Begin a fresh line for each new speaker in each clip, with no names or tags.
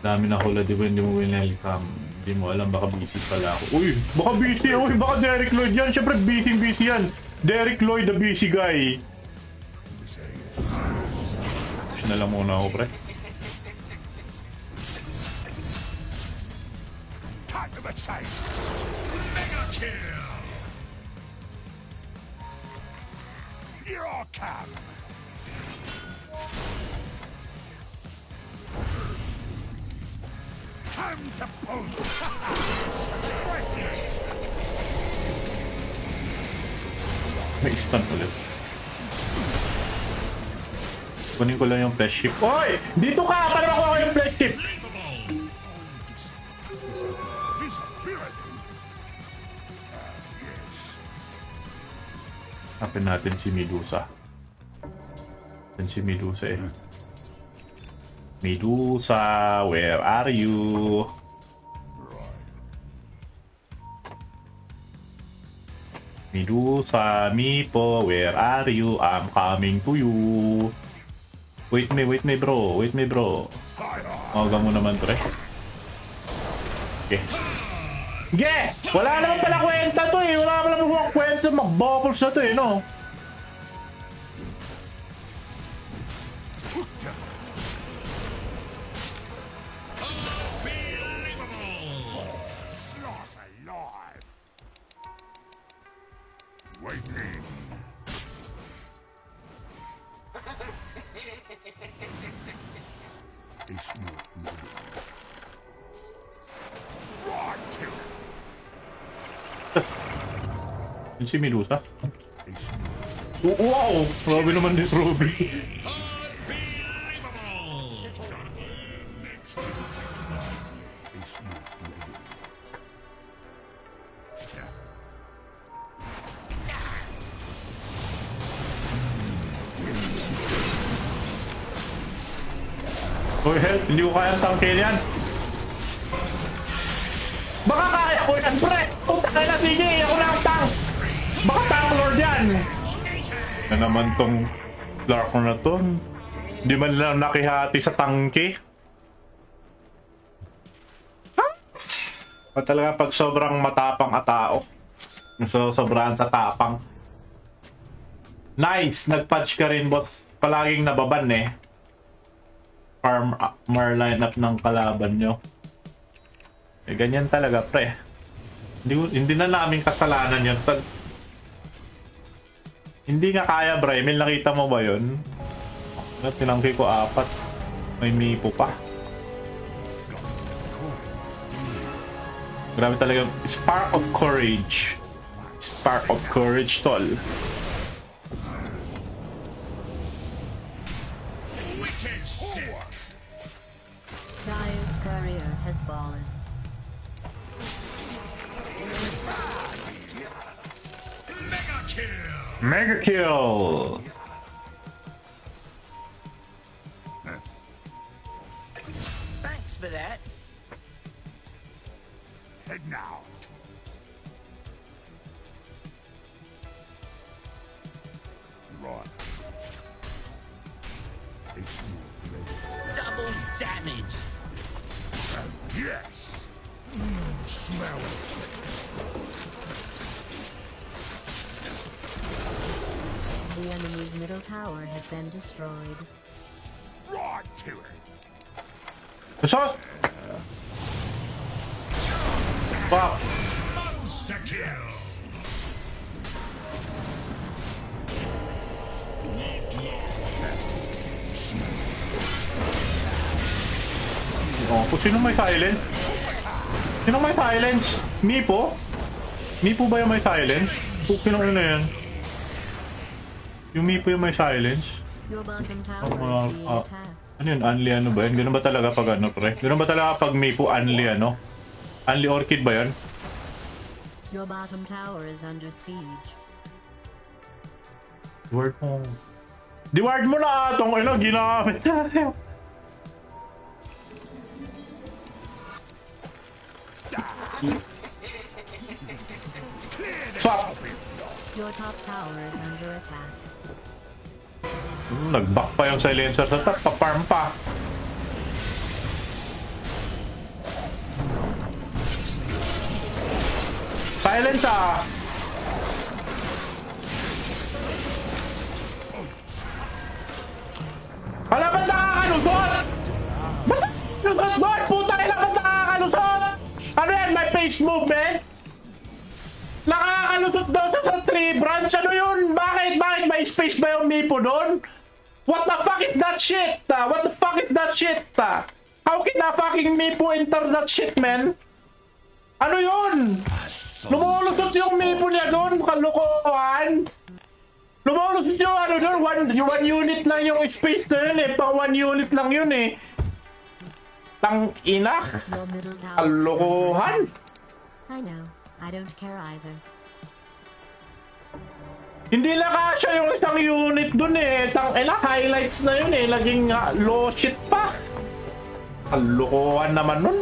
Dami na hula, di ba hindi mo winelcome? Hindi mo alam, baka busy pala ako. Uy! Baka busy! Uy! Baka Derek Lloyd yan! Siyempre busy yan! Derek Lloyd, the busy guy! Push na lang muna ako, pre.
Time of a sight. Mega kill. Your cap. Time to pull.
May stun ulit. Kunin ko lang yung flash ship. Hoy! Dito ka! Paano ako yung flash ship? Hanapin natin si Medusa. Yan si Medusa eh. Medusa, where are you? Medusa, Mipo, where are you? I'm coming to you. Wait me bro. Wait me bro. Mawagan mo naman pre. Okay. Ge! Wala naman pala kwenta to eh. Wala naman pala kwenta. Mag-bubbles na to eh, no?
Waiting. It's not moving. Right to it.
Yun si Medusa.
It's not.
Wow! Grabe naman ni Ruby.
It's not moving.
Hoy, help! Hindi ko kayang tangkin yan! Baka kaya ko yan, pre! Punta ka na, sige! Ako na ang tank! Baka tank lord yan! Na naman tong Lark na to. Hindi man lang nakihati sa tangke. Ha? Talaga pag sobrang matapang a tao. So, sobrahan sa tapang. Nice! Nag-patch ka rin, boss. Palaging nababan eh. Farmer lineup ng kalaban nyo. Eh, ganyan talaga, pre. Hindi na namin kasalanan yun. Hindi nga kaya, bro. Emil, nakita mo ba yun? Tinangki ko 4. May mipo pa. Grabe talaga. Spark of courage. Spark of courage, tol.
Dyer's courier has fallen.
Mega kill.
Mega kill!
Thanks for that.
Head now. Right. It's not moving.
Double damage.
Yes. Smell it.
The enemy's middle tower has been destroyed.
Right to it.
Sos! Fuck!
Monster kill.
Oh, kung sino may silence? Sino may silence? Mipo? Mipo ba yung may silence? Sino na yan? Yung Mipo yung may silence?
Your bottom tower is being attacked.
Ano yun? Unli ano ba yun? Ganun ba talaga pag ano, pre? Ganun ba talaga pag Mipo unli ano? Unli orchid ba yun?
Your bottom tower is under siege.
Word mo. Di-ward mo na itong ino, ginamit natin. Swap!
Your top tower is under attack.
Nag-back pa yung silencer sa top, pa-farm pa. Silence ah! Wala ba't nakakalusot? Ba't puta nila ba't nakakalusot? Ano yan? May face movement? Nakakalusot daw sa tree branch? Ano yun? Bakit? Bakit may space ba yung Mipo doon? What the fuck is that shit? What the fuck is that shit? How can a fucking Mipo enter that shit, man? Ano yun? Lumulusot yung Mipo niya doon? Kalukuhan? Lumulusot yung ano doon? One unit lang yung space na yun eh. Pang 1 unit lang yun eh. Tang ina?
Your middle tower.
Kalukuhan?
I know. I don't care either.
Hindi na kasya yung isang unit dun eh. Tang ina, highlights na yun eh. Laging low shit pa. Kalukuhan naman nun.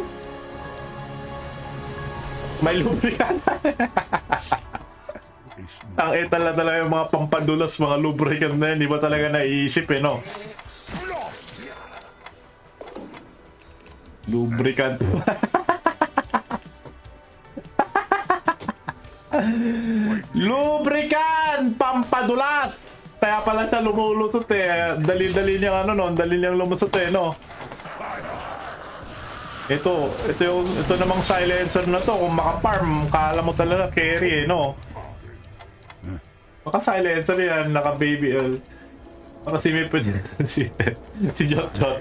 May lubricant. Ang talaga yung mga pampadulas, mga lubricant na yun. Di ba talaga naiisip eh, no? Lubricant. Lubricant! Pampadulas! Kaya pala siya lumulusot eh. Dali-dali niyang ano, no? Dali niyang lumusot eh, no? Ito namang silencer na to. Kung maka-farm, kala mo talaga carry eh, no? Maka-silencer yan, naka-baby oil. Baka si Mipo si Jot Jot.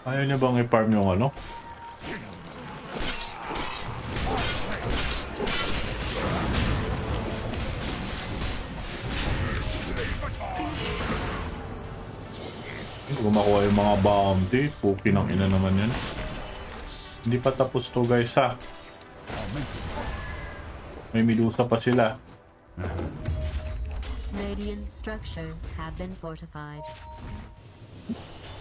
Ayaw niya bang i-farm yung ano? Gumakuha yung mga bounty. Puki ng ina naman yan. Hindi pa tapos to guys ha. May Medusa pa sila.
Radiant structures have been fortified.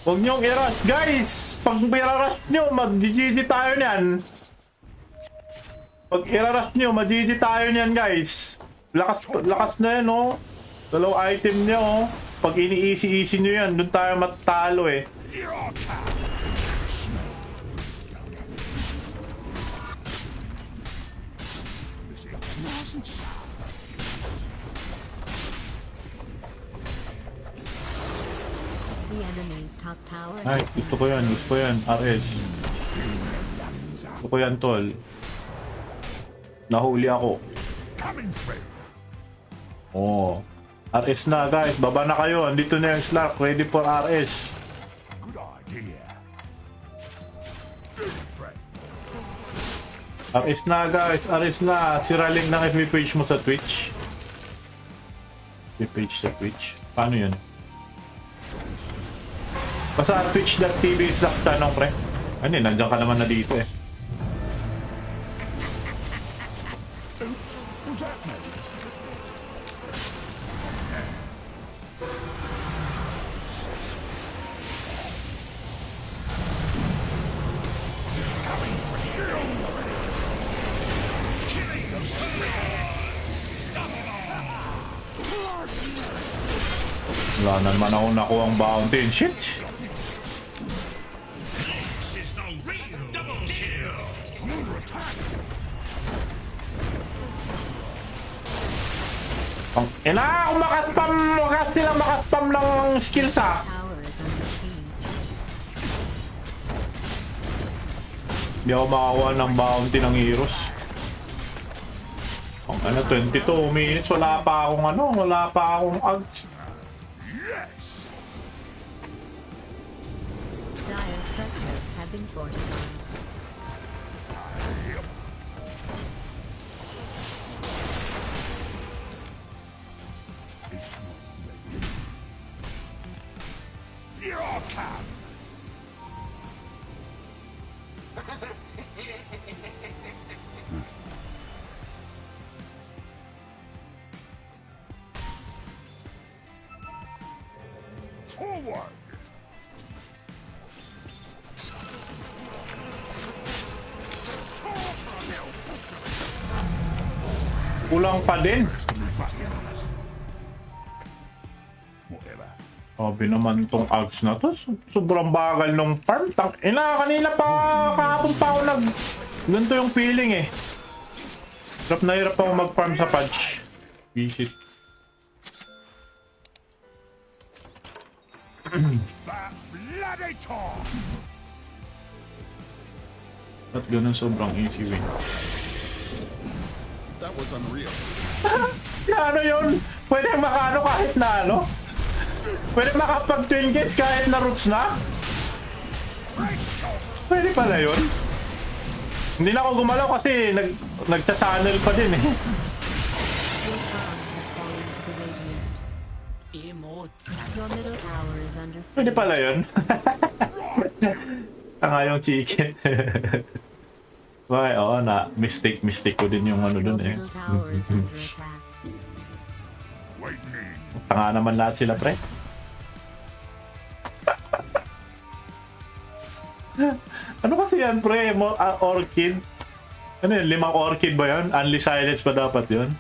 Huwag niyong i-rush guys! Pag i-rush nyo, mag-GG tayo niyan. Pag i-rush nyo, mag-GG tayo niyan guys. Lakas na yan oh. Dalaw item niya oh. Pag ini-easy-easy nyo yan, dun tayo matalo eh.
The enemy's top tower
Ay,
has
gusto ko yan, RS. Gusto ko yan, tol. Nahuli ako. Oh. RS na guys, baba na kayo. Andito na yung Slark, ready for RS. RS na guys, RS na. Sira link ng FB page mo sa Twitch. FB page sa Twitch. Paano yun? Basta twitch.tv Slack tanong pre. Ano yun, nandiyan ka naman na dito eh. Wala na naman ako nakuha ang bounty and shit.
This is the real double kill.
Ang ina, kung makaspam, wagas silang makaspam ng skills ah.
tower is under siege.
Hindi ako makakuha ng bounty ng heroes. Ang ano, 22 minutes, wala pa akong ano, wala pa akong ags.
Dire structures have been fortified.
Your cap. Forward.
Kulang pa din.
Whatever.
Sabi naman tong ags na to, sobrang bagal nung farm. Kanina pa, kahapon pa ako ganito yung feeling eh. Hirap ako mag-farm sa patch. Visit.
That bloody talk!
At ganun sobrang easy win.
That was unreal.
Na ano yun? Pwede makano kahit na ano? Pwede makapag-twin gates kahit na roots na? Pwede pala yun? Hindi na ako gumalaw kasi nagcha-channel pa din eh.
Your shrine has fallen to the radiant.
Immortality.
Your middle tower is under
Pwede
siege.
pala yun. Tanga yung chicken. Why, oo na, mistake ko din yung ano
Your
dun eh.
middle tower is under attack.
Lightning.
Tanga naman lahat sila, pre. Ano kasi yan, pre? Orchid? Ano yun? 5 orchid ba yun? Only silence pa dapat yun?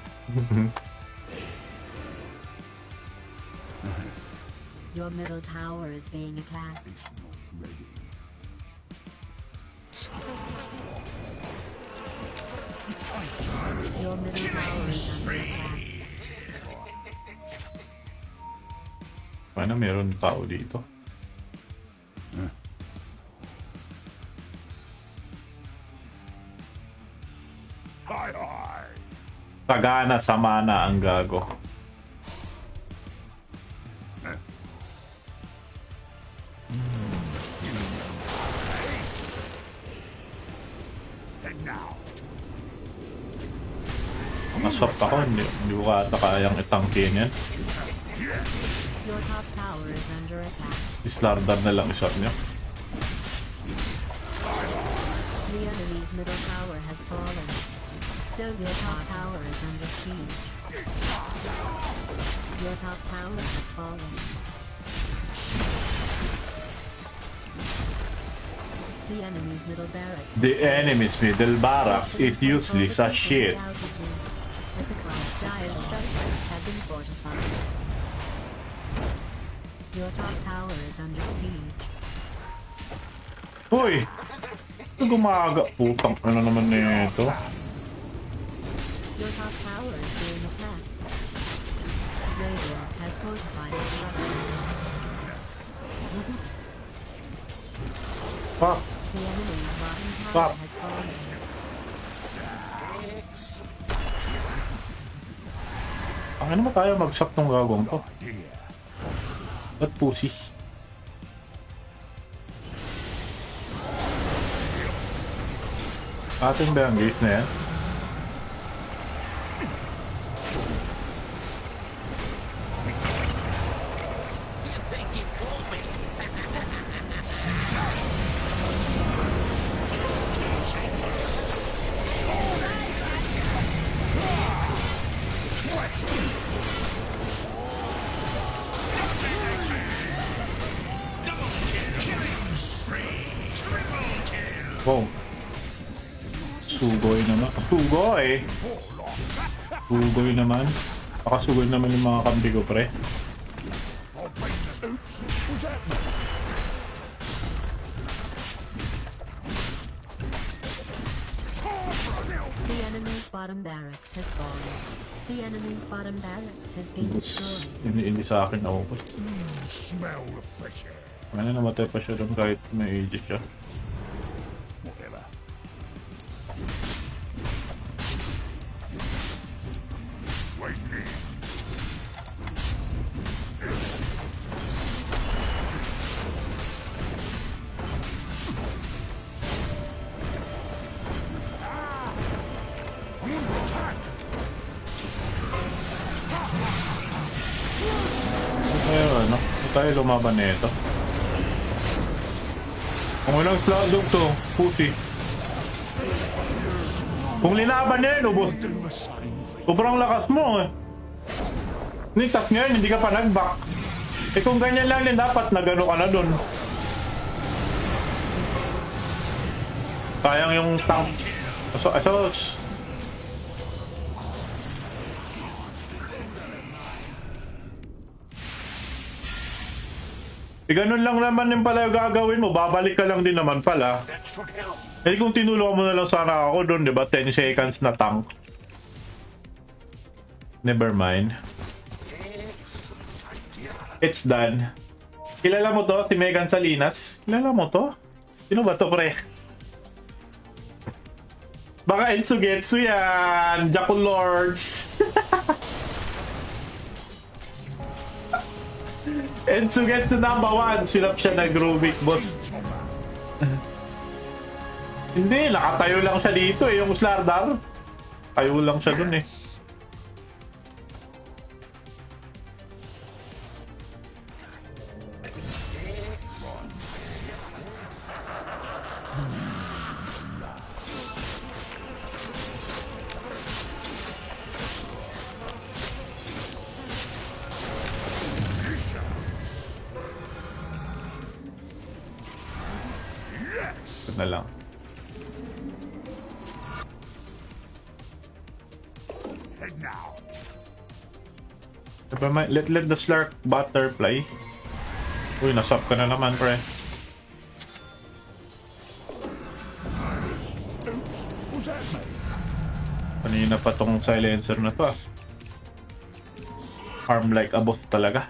Your middle tower is being attacked. Your middle tower is under attack.
Paano meron tao dito?
Hi, hi.
Sagana sa mana ang gago.
And now.
Maswap ako, hindi ko ata kayang itangkin yan.
Your top tower is under attack.
Islardar na lang isot niya.
The enemy's middle tower has fallen. Your top tower is under siege. Your top tower has fallen. The enemy's middle barracks.
The enemy's middle barracks is useless as shit.
Dire structures have been fortified. Your top tower is under siege.
Uy! Gumaga. Putang ano naman nito.
Your top tower is being attacked. Radiant has fortified its structures.
Fuck.
The enemy's bottom
Stop.
tower has fallen.
Ang ano mo tayo mag-shop tong gagawin to? Ba't pussy? Atin ba ang gate na yan?
You think you fooled me?
Wow. Sugoy naman. Sugoy! Sugoy naman. Pakasugoy naman yung mga kampi ko, pre.
The enemy's bottom barracks has fallen. The enemy's bottom barracks has been destroyed.
Hindi sa akin ako.
Smell the fresh air.
Ano, namatay pa siya doon kahit may ages siya.
Whatever. Lightning.
Pero ano, tayo lumaban nito. Kung ilang slot to, puti. Kung linaban niya yun, ubos. Sobrang lakas mo eh. Nitas ngayon, hindi ka pa nag-back. Eh kung ganyan lang din, dapat nagano ka na dun. Sayang yung tank. Asos. ganun lang naman yung pala yung gagawin mo. Babalik ka lang din naman pala.
That should help.
Eh kung tinulungan mo na lang sana ako doon, di ba? 10 seconds na tank. Never mind. It's done. Kilala mo to? Si Megan Salinas? Kilala mo to? Sino ba to, pre? Baka Ensugetsu yan! Jackal Lords! Ensugetsu number 1! Sinap siya na Rubik, boss. Hindi, nakatayo lang siya dito eh, yung Slardar. Tayo lang siya dun eh. Ito na lang.
And now.
Let the Slark butterfly. Uy, nasap ka na naman, pre.
Oops. What's that, mate?
Kanina pa tong silencer na to ah. Farm like a boss talaga.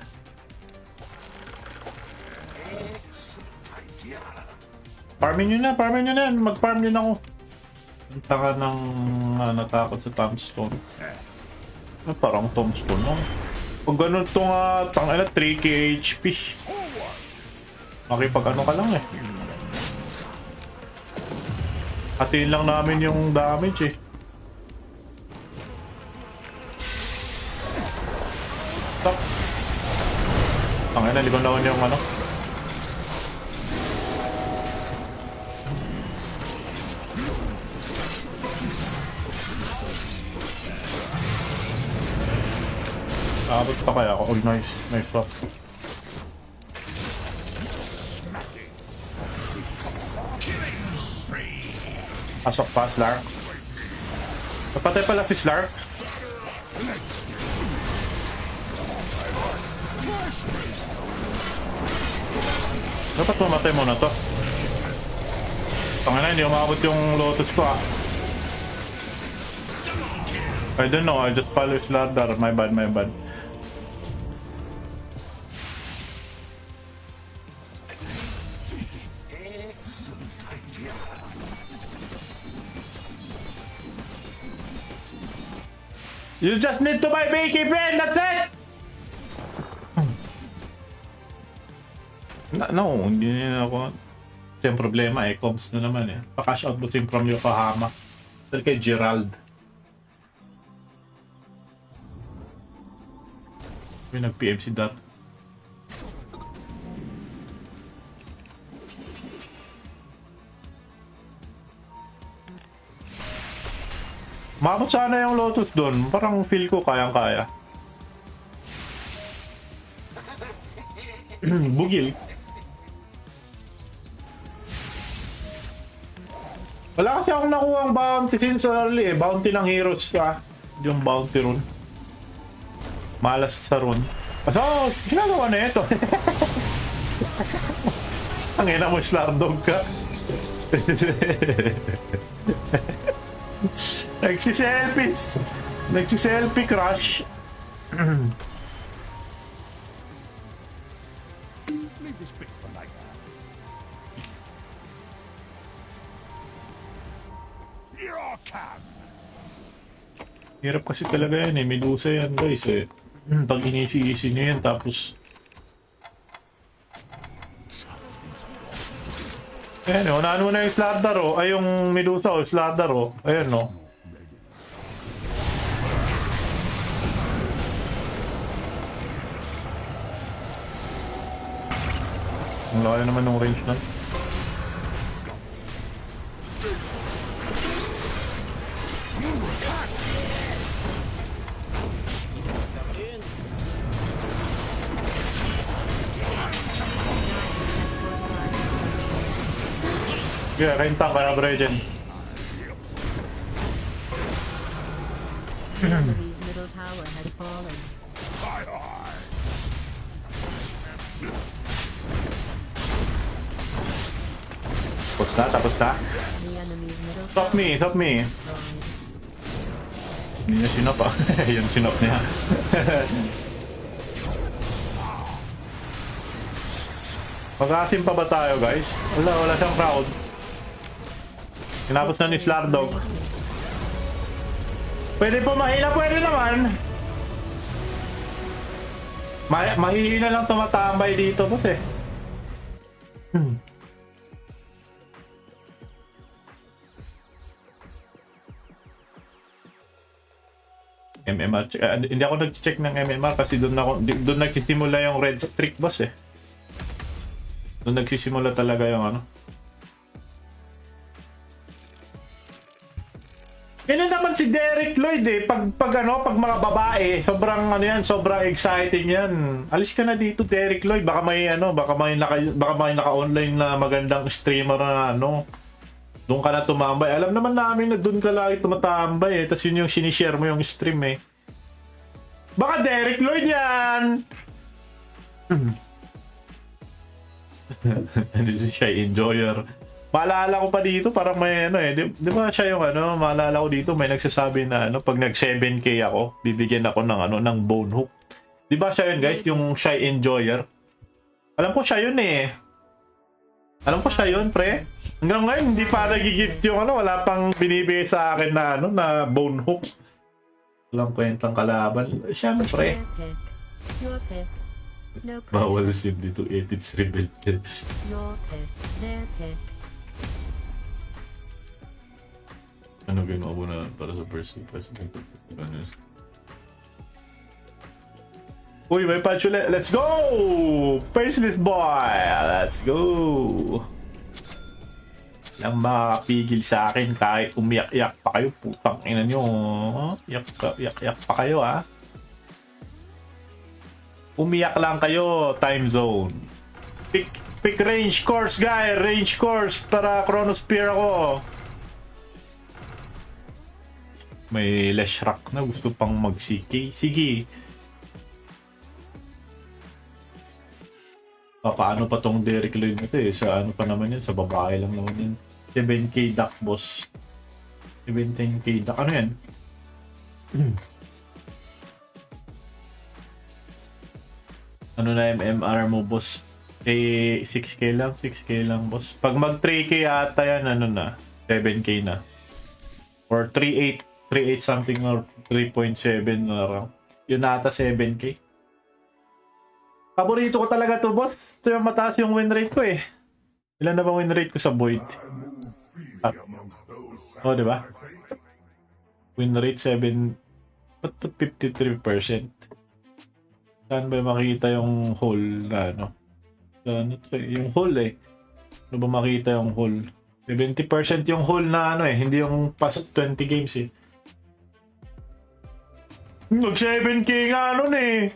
Farmin nyo na. Mag-farm din ako. Ang taka ng natakot sa tombstone. Parang tombstone no? Pag ganun ito nga, tangina 3k HP. Makipag ano ka lang eh. Hatiin lang namin yung damage eh. Stop. Tangina, likon-lawan yung ano. Abot pa kaya ako. Oh, nice. Nice stop. Pasok pa, Slark. Napatay pala si Slark. Dapat mamatay mo na to. Tangina, hindi umabot yung Lotus ko ah. I don't know, I just follow Slardar. My bad. You just need to buy beekeeping, that's it! No, hindi na ako. Ito yung problema eh, comms na naman eh. Pa-cash out busing from Yokohama. Dahil kay Gerald. May nag-PM si Dot. Maabot sana yung Lotus doon. Parang feel ko kayang-kaya. Bugil. Wala kasi akong nakuha ang bounty since early eh. Bounty ng heroes ka. Yung bounty rune. Malas sa rune. So, ginagawa na ito. Ang ina mo, Slardog ka. Nagsiselfie crush.
Leave this bit for later. Here I come.
Hirap kasi talaga yan eh. Medusa yan guys eh. Pag inisi-isi nyo yan tapos... Ayan o, unahan mo na yung Slardar o. Ay yung Medusa o, Slardar o. Ayan o. Ang laki naman ng range nun. Yeah, renta ka na, Brejen.
Enemy's middle tower has fallen.
Aye, aye.
Tapos na?
The enemy's middle
Stop me, stop me.
destroyed.
Hindi niya sinop ah. Yun sinop niya. Mag-asim pa ba tayo guys? Wala siyang crowd. Tinapos na ni Slardog. Pwede po mahina, pwede naman. Mahihina lang tumatambay dito boss eh. MMR, hindi ako nag-check ng MMR kasi doon nagsisimula yung red streak boss eh. Doon nagsisimula talaga yung ano. Yan naman si Derek Lloyd eh. Pag mga babae, sobrang ano yan, sobrang exciting yan. Alis ka na dito Derek Lloyd, baka may naka-online na magandang streamer na ano. Doon ka na tumambay. Alam naman namin na doon ka lagi tumatambay eh. Tapos yun yung sinishare mo yung stream eh. Baka Derek Lloyd yan! Ano siya, enjoyer. Maalala ko pa dito, parang may ano eh. Di ba siya yung ano, maalala ko dito, may nagsasabi na ano, pag nag 7K ako, bibigyan ako ng ano, ng bone hook. Di ba siya yun guys, yung shy enjoyer? Alam ko siya yun eh. Alam ko siya yun, pre. Hanggang ngayon, hindi pa nag-gift yung ano, wala pang binibigay sa akin na ano, na bone hook. Walang kwentang kalaban. Siyempre.
Their pick. Your pick. No pressure.
Bawal sim dito, edits rebel.
Your pick. Their pick.
Ano ginawa mo na para sa person? Ano? Uy, may patch ulit. Let's go! Faceless boy! Let's go! Lang makakapigil sa akin kahit umiyak-iyak pa kayo. Putang ina nyo. Iyak pa kayo ah. Umiyak lang kayo. Time zone. Pick range course guy. Range course para Chronosphere ako. May Leshrac na gusto pang mag-CK. Sige. Paano pa tong Derek Lloyd na to eh? Sa ano pa naman yan? Sa babae lang naman yan. 7K duck boss. 17K duck. Ano yan? Ano na MMR mo boss? 6K lang? 6K lang boss. Pag mag 3K ata yan, ano na? 7K na. Or 3.8 something or 3.7 na lang. Yun ata 7K. Paborito ko talaga to boss. Ito yung mataas yung win rate ko eh. Ilan na bang win rate ko sa Void? Oh, di ba? Win rate 7. Ba't 53%? Saan ba makita yung hole na ano? Ano to eh? Yung hole eh. Ano ba makita yung hole? 70% yung hole na ano eh. Hindi yung past 20 games eh. Nag 7K nga nun eh.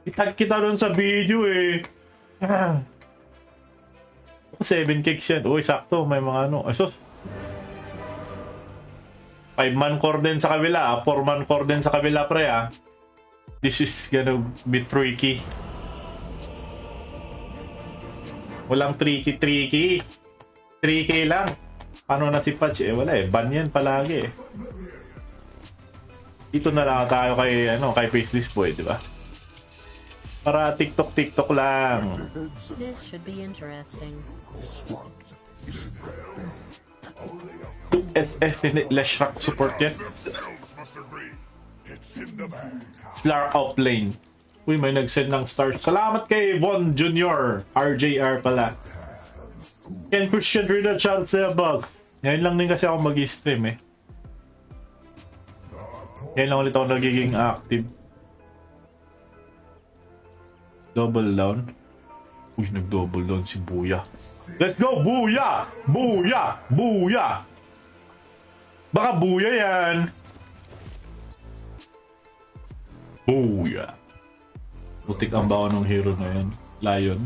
Itag kita doon sa video eh. 7 kicks yan. Uy, sakto. May mga ano. Asos. 5-man core din sa kabila. 4-man core din sa kabila, pre ah. This is gonna be tricky. Walang tricky. 3K lang. Ano na si Patch eh? Wala eh. Ban yan palagi eh. Dito na lang tayo kay Faceless Boy, di ba? Para TikTok lang.
This should be interesting.
SF Leshrac support yan. Slar out lane. Uy, may nag-send ng stars. Salamat kay Von Jr. RJR pala. Ken Christian Rina Charles Sebag. Ngayon lang din kasi ako mag-stream eh. Ngayon lang ulit ako nagiging active. Double down. Uy, nag-double down si Buya. Let's go, Buya! Buya! Buya! Baka Buya yan. Buya. Putik ang bawa ng hero na yan. Lion.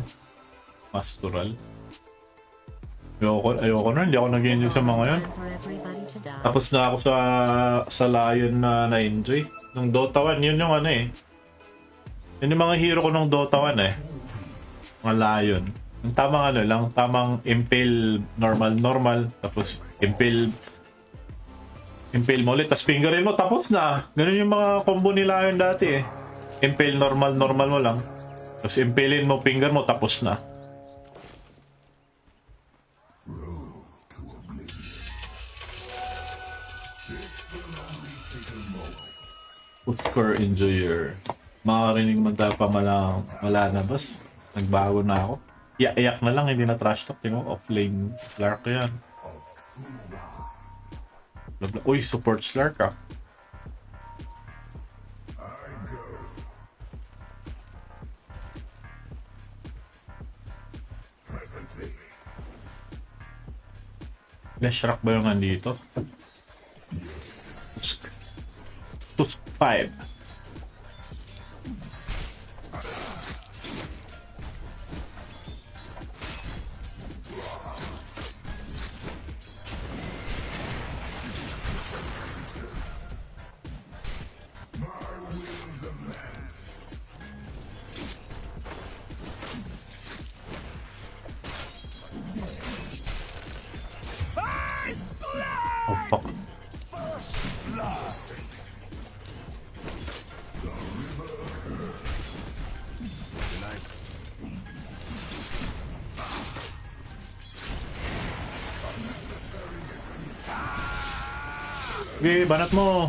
Pastoral. Ayoko na. Hindi ako nag-enjoy sa mga yan.
Time for everybody to die.
Tapos na ako sa Lion na na-enjoy. Nung Dota 1, yun yung ano eh. Yun yung mga hero ko nung Dota 1 eh. Mga Lion. Ang tamang ano lang, tamang impale normal, tapos impale mo ulit, tapos fingerin mo, tapos na. Ganun yung mga combo nila yun dati eh. Impale normal mo lang. Tapos impalein mo, finger mo, tapos na. Score enjoyer. Makarinig magpapamalang malalabas. Nagbago na ako. Iyak na lang, hindi na trash talk. Tingnan mo, offlane Slark yan. Uy, support Slark ah. Flash rock ba yung nandito? Tusk 5. Oh fuck. Okay, banat mo.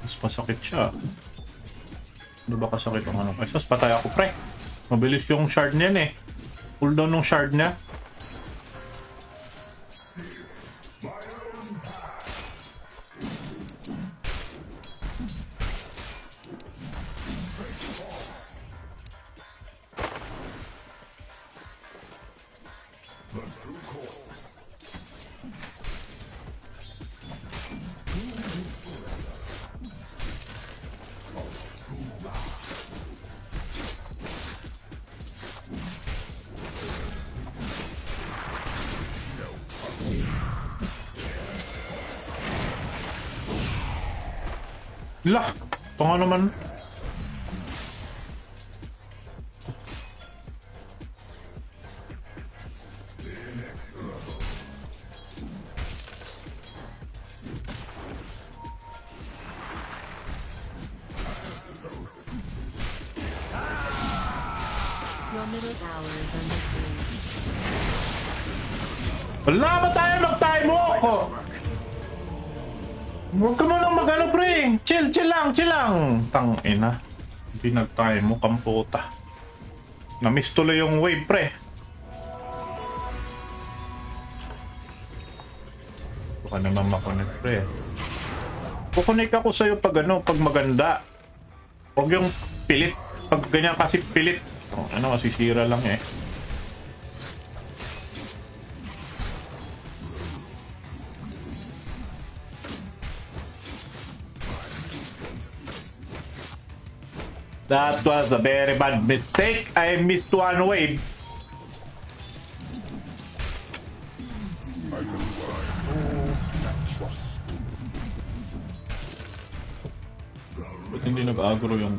Mas masakit siya. Ano ba kasakit ang ano? Ay, sus, patay ako, pre. Mabilis yung shard niyan eh. Cooldown ng shard niya. Lah! Ito nga naman.
Your middle tower is under siege.
Wala ba tayo mag-time ako? Huwag ka mo lang mag-ano, pre. Chill lang. Tangina. Hindi nag-time mo, kamputa. Na-miss tuloy yung wave, pre. Ito ka naman makunik, pre. Kukunik ako sa'yo pag ano, pag maganda. Huwag yung pilit. Pag ganyan kasi pilit. Ano, masisira lang eh. That was a very bad mistake. I missed one wave. Ba't hindi nag-agro yung...